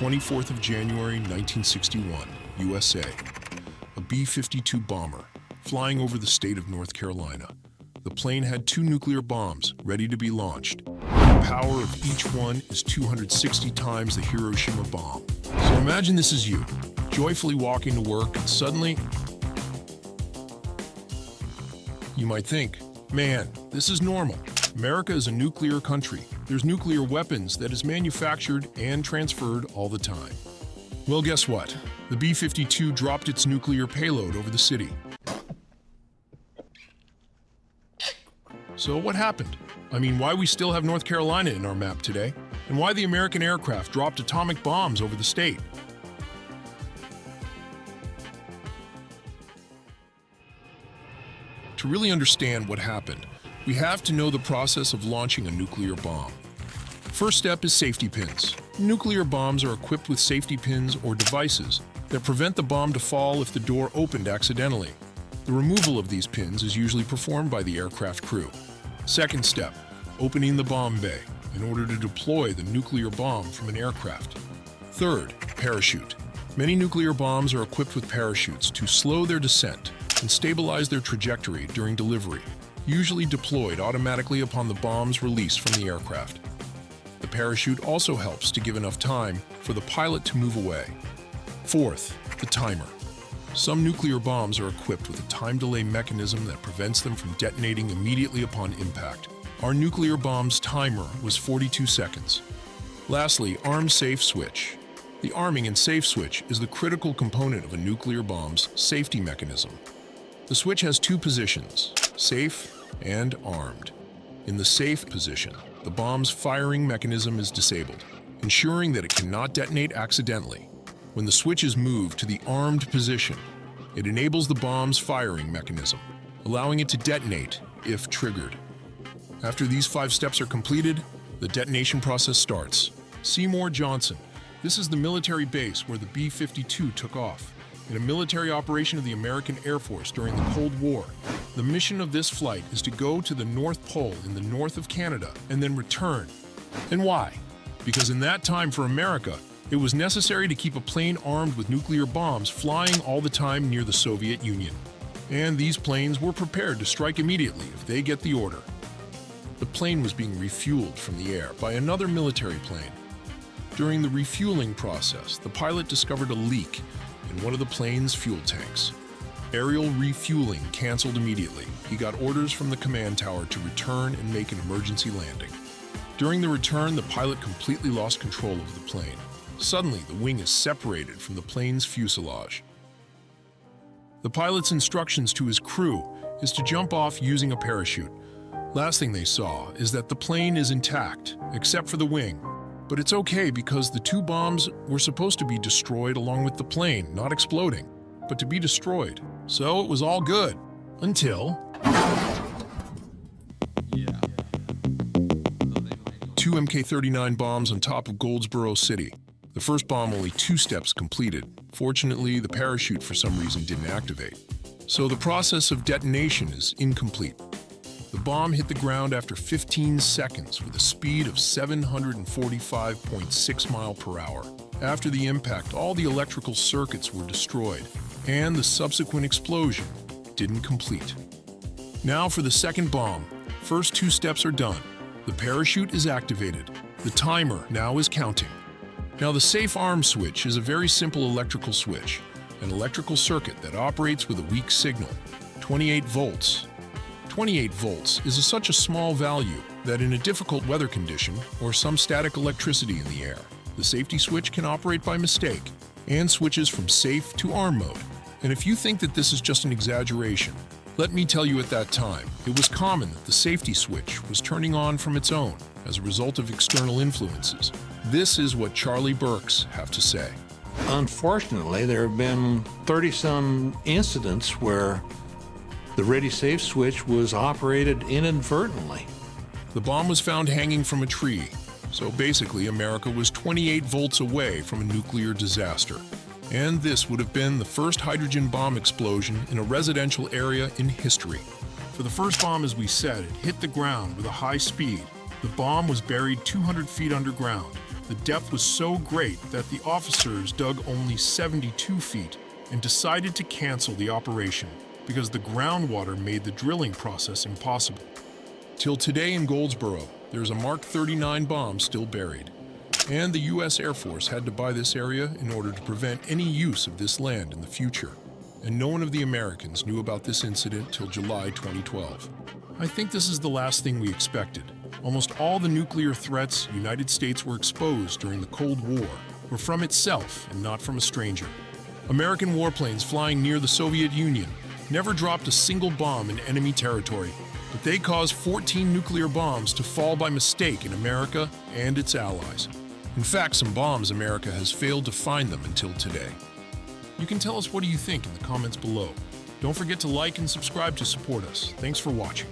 24th of January, 1961, USA. A B-52 bomber flying over the state of North Carolina. The plane had 2 nuclear bombs ready to be launched. The power of each one is 260 times the Hiroshima bomb. So imagine this is you, joyfully walking to work, and suddenly you might think, man, this is normal. America is a nuclear country. There's nuclear weapons that is manufactured and transferred all the time. Well, guess what? The B-52 dropped its nuclear payload over the city. So what happened? I mean, why we still have North Carolina in our map today? And why the American aircraft dropped atomic bombs over the state? To really understand what happened, we have to know the process of launching a nuclear bomb. First step is safety pins. Nuclear bombs are equipped with safety pins or devices that prevent the bomb to fall if the door opened accidentally. The removal of these pins is usually performed by the aircraft crew. Second step, opening the bomb bay in order to deploy the nuclear bomb from an aircraft. Third, parachute. Many nuclear bombs are equipped with parachutes to slow their descent and stabilize their trajectory during delivery, usually deployed automatically upon the bomb's release from the aircraft. The parachute also helps to give enough time for the pilot to move away. Fourth, the timer. Some nuclear bombs are equipped with a time delay mechanism that prevents them from detonating immediately upon impact. Our nuclear bomb's timer was 42 seconds. Lastly, arm safe switch. The arming and safe switch is the critical component of a nuclear bomb's safety mechanism. The switch has 2 positions, safe and armed. In the safe position, the bomb's firing mechanism is disabled, ensuring that it cannot detonate accidentally. When the switch is moved to the armed position, it enables the bomb's firing mechanism, allowing it to detonate if triggered. After these 5 steps are completed, the detonation process starts. Seymour Johnson. This is the military base where the B-52 took off. In a military operation of the American Air Force during the Cold War, the mission of this flight is to go to the North Pole in the north of Canada and then return. And why? Because in that time for America, it was necessary to keep a plane armed with nuclear bombs flying all the time near the Soviet Union. And these planes were prepared to strike immediately if they get the order. The plane was being refueled from the air by another military plane. During the refueling process, the pilot discovered a leak in one of the plane's fuel tanks. Aerial refueling canceled immediately. He got orders from the command tower to return and make an emergency landing. During the return, the pilot completely lost control of the plane. Suddenly, the wing is separated from the plane's fuselage. The pilot's instructions to his crew is to jump off using a parachute. Last thing they saw is that the plane is intact, except for the wing. But it's okay because the 2 bombs were supposed to be destroyed along with the plane, not exploding, but to be destroyed. So it was all good, until 2 Mk-39 bombs on top of Goldsboro City. The first bomb only 2 steps completed. Fortunately, the parachute for some reason didn't activate. So the process of detonation is incomplete. The bomb hit the ground after 15 seconds with a speed of 745.6 miles per hour. After the impact, all the electrical circuits were destroyed, and the subsequent explosion didn't complete. Now for the second bomb. First 2 steps are done. The parachute is activated. The timer now is counting. Now the safe arm switch is a very simple electrical switch, an electrical circuit that operates with a weak signal, 28 volts. 28 volts is such a small value that in a difficult weather condition or some static electricity in the air, the safety switch can operate by mistake and switches from safe to arm mode. And if you think that this is just an exaggeration, let me tell you at that time, it was common that the safety switch was turning on from its own as a result of external influences. This is what Charlie Burks have to say. Unfortunately, there have been 30-some incidents where the ready safe switch was operated inadvertently. The bomb was found hanging from a tree, so basically America was 28 volts away from a nuclear disaster. And this would have been the first hydrogen bomb explosion in a residential area in history. For the first bomb, as we said, it hit the ground with a high speed. The bomb was buried 200 feet underground. The depth was so great that the officers dug only 72 feet and decided to cancel the operation because the groundwater made the drilling process impossible. Till today in Goldsboro, there's a Mark 39 bomb still buried. And the U.S. Air Force had to buy this area in order to prevent any use of this land in the future. And no one of the Americans knew about this incident till July 2012. I think this is the last thing we expected. Almost all the nuclear threats the United States were exposed during the Cold War were from itself and not from a stranger. American warplanes flying near the Soviet Union never dropped a single bomb in enemy territory, but they caused 14 nuclear bombs to fall by mistake in America and its allies. In fact, some bombs America has failed to find them until today. You can tell us what do you think in the comments below. Don't forget to like and subscribe to support us. Thanks for watching.